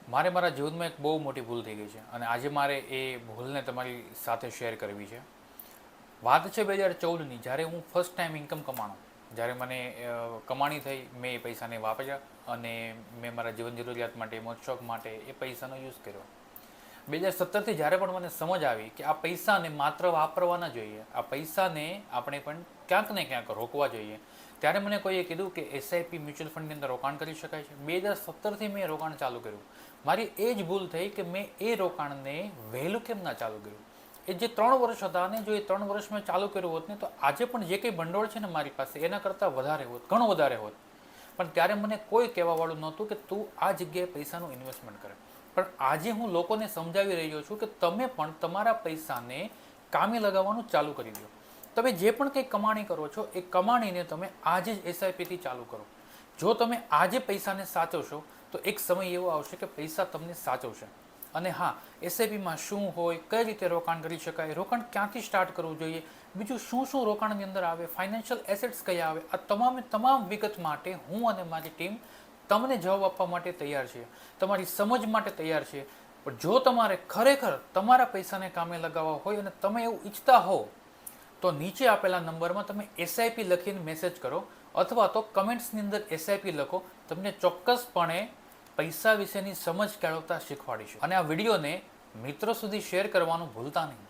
મારે મારા જીવનમાં એક બહુ મોટી ભૂલ થઈ ગઈ છે અને આજે મારે એ ભૂલને તમારી સાથે શેર કરવી છે. વાત છે 2014ની, જ્યારે હું ફર્સ્ટ ટાઈમ ઇન્કમ કમાણો. જ્યારે મને કમાણી થઈ, મેં એ પૈસાને વાપર્યા અને મેં મારા જીવન જરૂરિયાત માટે, મોજ શોખ માટે એ પૈસાનો યુઝ કર્યો. 2017થી જ્યારે પણ મને સમજ આવી કે આ પૈસાને માત્ર વાપરવા ન જોઈએ, આ પૈસાને આપણે પણ ક્યાંક ને ક્યાંક રોકવા જોઈએ, ત્યારે મને કોઈએ કીધું કે એસઆઈપી મ્યુચ્યુઅલ ફંડની અંદર રોકાણ કરી શકાય છે. 2017થી મેં રોકાણ ચાલુ કર્યું. મારી એ જ ભૂલ થઈ કે મેં એ રોકાણને વહેલું કેમ ના ચાલુ કર્યું. એ જે 3 વર્ષ હતા ને, જો એ 3 વર્ષ મેં ચાલુ કર્યું હોત ને, તો આજે પણ જે કંઈ ભંડોળ છે ને મારી પાસે, એના કરતાં વધારે હોત, ઘણું વધારે હોત. પણ ત્યારે મને કોઈ કહેવાવાળું નહોતું કે તું આ જગ્યાએ પૈસાનું ઇન્વેસ્ટમેન્ટ કરે. પણ આજે હું લોકોને સમજાવી રહ્યો છું કે તમે પણ તમારા પૈસાને કામે લગાવવાનું ચાલુ કરી દો. તમે જે પણ કંઈ કમાણી કરો છો, એ કમાણીને તમે આજે જ એસઆઈપીથી ચાલુ કરો. જો તમે આજે પૈસાને સાચવશો તો એક સમય એવો આવશે કે પૈસા તમને સાચવશે. અને હા, એસઆઈપીમાં શું હોય, કઈ રીતે રોકાણ કરી શકાય, રોકાણ ક્યાંથી સ્ટાર્ટ કરવું જોઈએ, બીજું શું શું રોકાણની અંદર આવે, ફાઇનાન્શિયલ એસેટ્સ કયા આવે, આ તમામ વિગત માટે હું અને મારી ટીમ તમને જવાબ આપવા માટે તૈયાર છે, તમારી સમજ માટે તૈયાર છે. પણ જો તમારે ખરેખર તમારા પૈસાને કામે લગાવવા હોય અને તમે એવું ઈચ્છતા હો, તો નીચે આપેલા નંબરમાં તમે એસઆઈપી લખીને મેસેજ કરો અથવા તો કમેન્ટ્સની અંદર એસઆઈપી લખો. તમને ચોક્કસપણે પૈસા વિશેની સમજ કેળવતા શીખવાડીશું. અને આ વિડીયોને મિત્રો સુધી શેર કરવાનું ભૂલતા નહીં.